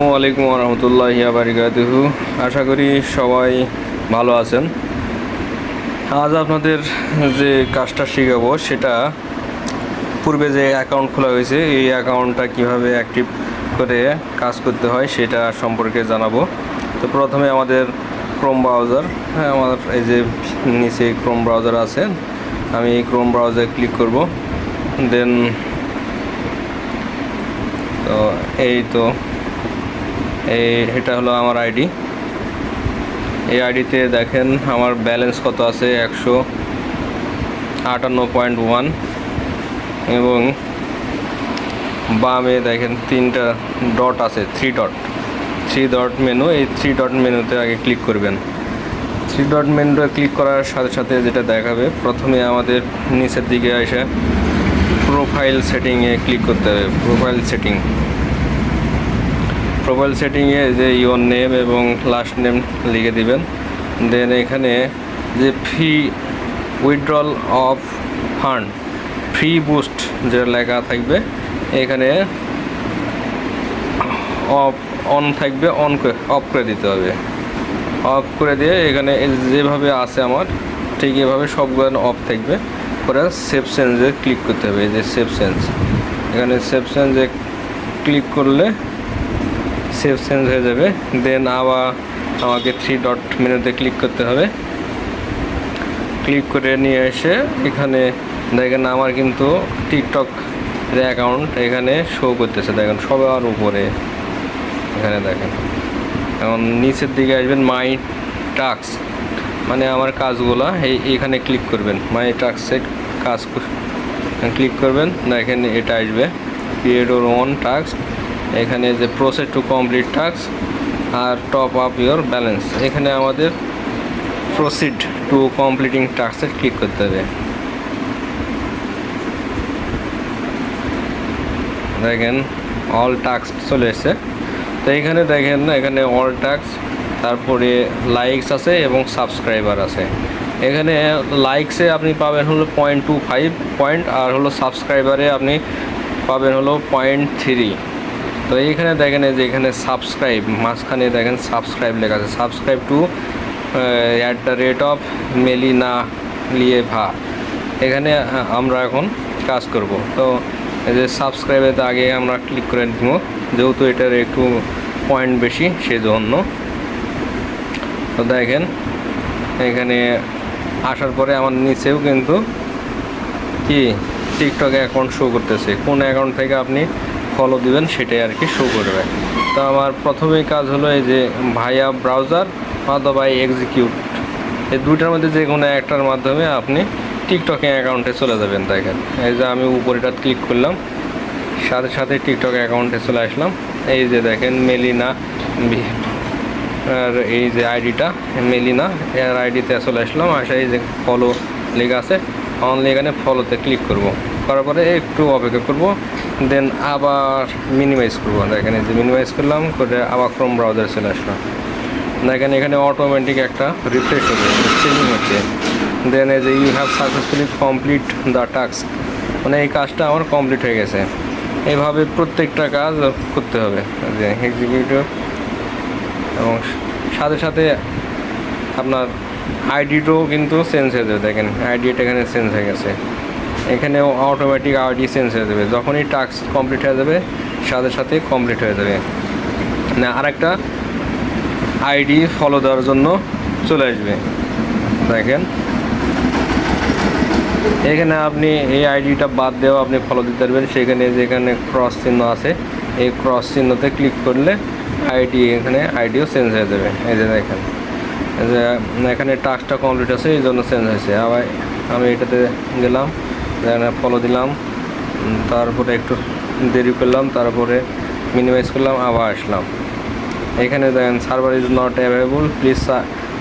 আসসালামু আলাইকুম রহমতুল্লাহি বারাকাতুহু। আশা করি সবাই ভালো আছেন। আজ আপনাদের যে কাজটা শেখাবো সেটা পূর্বে যে অ্যাকাউন্ট খোলা হয়েছে এই অ্যাকাউন্টটা কিভাবে অ্যাক্টিভ করে কাজ করতে হয় সেটা সম্পর্কে জানাবো। তো প্রথমে আমাদের ক্রোম ব্রাউজার, আমার এই যে নিচে ক্রোম ব্রাউজার আছে, আমি এই ক্রোম ব্রাউজারে ক্লিক করব। দেন তো এটা হলো আমার আইডি। এই আইডিতে দেখেন আমার ব্যালেন্স কত আছে, 158.1, এবং বামে দেখেন তিনটা ডট আছে, থ্রি ডট মেনু। এই থ্রি ডট মেনুতে আগে ক্লিক করবেন। থ্রি ডট মেনুতে ক্লিক করার সাথে সাথে যেটা দেখাবে, প্রথমে আমাদের নিচের দিকে এসে প্রোফাইল সেটিংয়ে ক্লিক করতে হবে। প্রোফাইল সেটিংয়ে যে ইওর নেম এবং লাস্ট নেম লিখে দিবেন। দেন এখানে যে free withdrawal of fund, free boost যেটা লেখা থাকবে এখানে অন থাকবে, অফ করে দিতে হবে। অফ করে দিয়ে এখানে যেভাবে আছে আমার ঠিক এভাবে সবগুলো অফ থাকবে। পরে সেভ চেঞ্জে ক্লিক করতে হবে। এই যে সেভ চেঞ্জ, এখানে সেভ চেঞ্জে ক্লিক করলে সেভ চেঞ্জ হয়ে যাবে। দেন আবার আমাকে থ্রি ডট মেনুতে ক্লিক করতে হবে। ক্লিক করে নিয়ে এসে এখানে দেখেন আমার কিন্তু টিকটক অ্যাকাউন্ট এখানে শো করতেছে, দেখেন সবার উপরে। এখানে দেখেন এখন নিচের দিকে আসবেন, মাই টাস্ক মানে আমার কাজগুলা এইখানে ক্লিক করবেন। মাই টাস্কে কাজ ক্লিক করবেন, দেখেন এটা আসবে ক্রিয়েট ওর ওন টাস্ক। এখানে যে প্রসেস টু কমপ্লিট টাস্ক আর টপ আপ ইওর ব্যালেন্স, এখানে আমাদের প্রসিড টু কমপ্লিটিং টাস্কে ক্লিক করতে হবে। দেখেন অল টাস্ক চলে এসেছে। তো এখানে দেখেন এখানে অল টাস্ক, তারপরে লাইকস আছে এবং সাবস্ক্রাইবার আছে। এখানে লাইকসে আপনি পাবেন হলো 0.25 পয়েন্ট, আর হলো সাবস্ক্রাইবারে আপনি পাবেন হলো 0.3। তো এইখানে দেখেন যে এখানে সাবস্ক্রাইব মাঝখানে দেখেন সাবস্ক্রাইব লেখা আছে, সাবস্ক্রাইব টু @ মেলিনা লিয়েভা। এখানে আমরা এখন কাজ করব। তো এই যে সাবস্ক্রাইবেতে আগে আমরা ক্লিক করে দিব, যেহেতু এটার একটু পয়েন্ট বেশি সেজন্য। তো দেখেন এখানে আসার পরে আমার নিচেও কিন্তু কি টিকটক অ্যাকাউন্ট শো করতেছে, কোন অ্যাকাউন্ট থেকে আপনি ফলো দিবেন সেটাই আর কি শো করবে। তো আমার প্রথমেই কাজ হলো এই যে ভাইয়া ব্রাউজার অথবা এক্সিকিউট, এই দুইটার মধ্যে যে কোনো একটার মাধ্যমে আপনি টিকটকে অ্যাকাউন্টে চলে যাবেন। দেখেন এই যে আমি উপরেটা ক্লিক করলাম, সাথে সাথে টিকটক অ্যাকাউন্টে চলে আসলাম। এই যে দেখেন মেলিনা, আর এই যে আইডিটা মেলিনা, এর আইডিতে চলে আসলাম। আসা এই যে ফলো লেখা আছে, অনলি এখানে ফলোতে ক্লিক করব। করার পরে একটু অপেক্ষা করব, দেন আবার মিনিমাইজ করব। দেখেন এই যে মিনিমাইজ করলাম, করে আবার ক্রোম ব্রাউজারে চলে আসলাম। দেখেন এখানে অটোমেটিক একটা রিফ্রেশ হবে, চেঞ্জিং হচ্ছে। দেন এই যে you have successfully complete the task, মানে এই কাজটা আমার কমপ্লিট হয়ে গেছে। এইভাবে প্রত্যেকটা কাজ করতে হবে, যে এক্সিকিউটিভ, এবং সাথে সাথে আপনার আইডিটাও কিন্তু চেঞ্জ হয়ে যাবে। দেখেন আইডিটা এখানে চেঞ্জ হয়ে গেছে, এখানেও অটোমেটিক আইডি চেঞ্জ হয়ে যাবে। যখনই টাস্ক কমপ্লিট হয়ে যাবে সাথে সাথে কমপ্লিট হয়ে যাবে, না আরেকটা আইডি ফলো দেওয়ার জন্য চলে আসবে। দেখেন এখানে আপনি এই আইডিটা বাদ দিয়েও আপনি ফলো দিতে পারবেন। সেখানে যেখানে ক্রস চিহ্ন আছে, এই ক্রস চিহ্নতে ক্লিক করলে আইডিও চেঞ্জ হয়ে যাবে। এই যে দেখেন যে এখানে টাস্কটা কমপ্লিট আছে, এই জন্য চেঞ্জ হয়েছে। আবার আমি এটাতে গেলাম, ফলো দিলাম, তারপরে একটু দেরি করলাম, তারপরে মিনিমাইজ করলাম, আবার আসলাম। এখানে দেখেন server is not available, please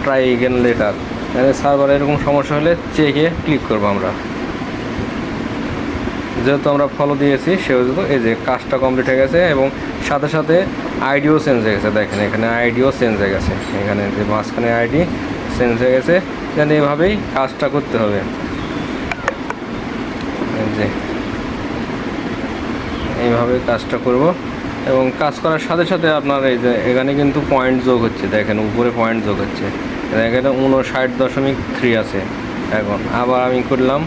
try again letter. Server এরকম সমস্যা হলে চেকে ক্লিক করবো আমরা। যেহেতু আমরা ফলো দিয়েছি সেহেতু এই যে কাজটা কমপ্লিট হয়ে গেছে, এবং সাথে সাথে আইডিও চেঞ্জ হয়ে গেছে। দেখেন এখানে আইডিও চেঞ্জ হয়ে গেছে, এখানে যে মাঝখানে আইডি চেঞ্জ হয়ে গেছে। যেন এইভাবেই কাজটা করতে হবে। যে এইভাবে কাজটা করব। এবং কাজ করার সাথে সাথে আপনার এই যে এখানে কিন্তু পয়েন্ট যোগ হচ্ছে, দেখেন উপরে পয়েন্ট যোগ হচ্ছে, এখানে 59.3 আছে। এখন আবার আমি করলাম,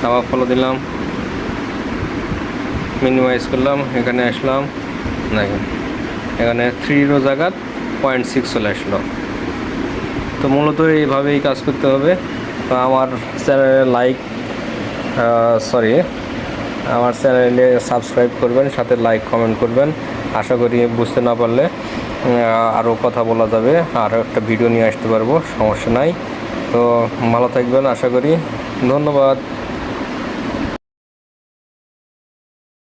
আবার ফলো দিলাম, মিনিমাইজ করলাম, এখানে আসলাম, দেখেন এখানে 3 জায়গার 0.6 চলে আসলো। তো মূলত এইভাবেই কাজ করতে হবে। তো আমার চ্যানেলে আমার চ্যানেলে সাবস্ক্রাইব করবেন, সাথে লাইক কমেন্ট করবেন। আশা করি বুঝতে না পারলে আরও কথা বলা যাবে, আরও একটা ভিডিও নিয়ে আসতে পারবো, সমস্যা নাই। তো ভালো থাকবেন আশা করি। ধন্যবাদ।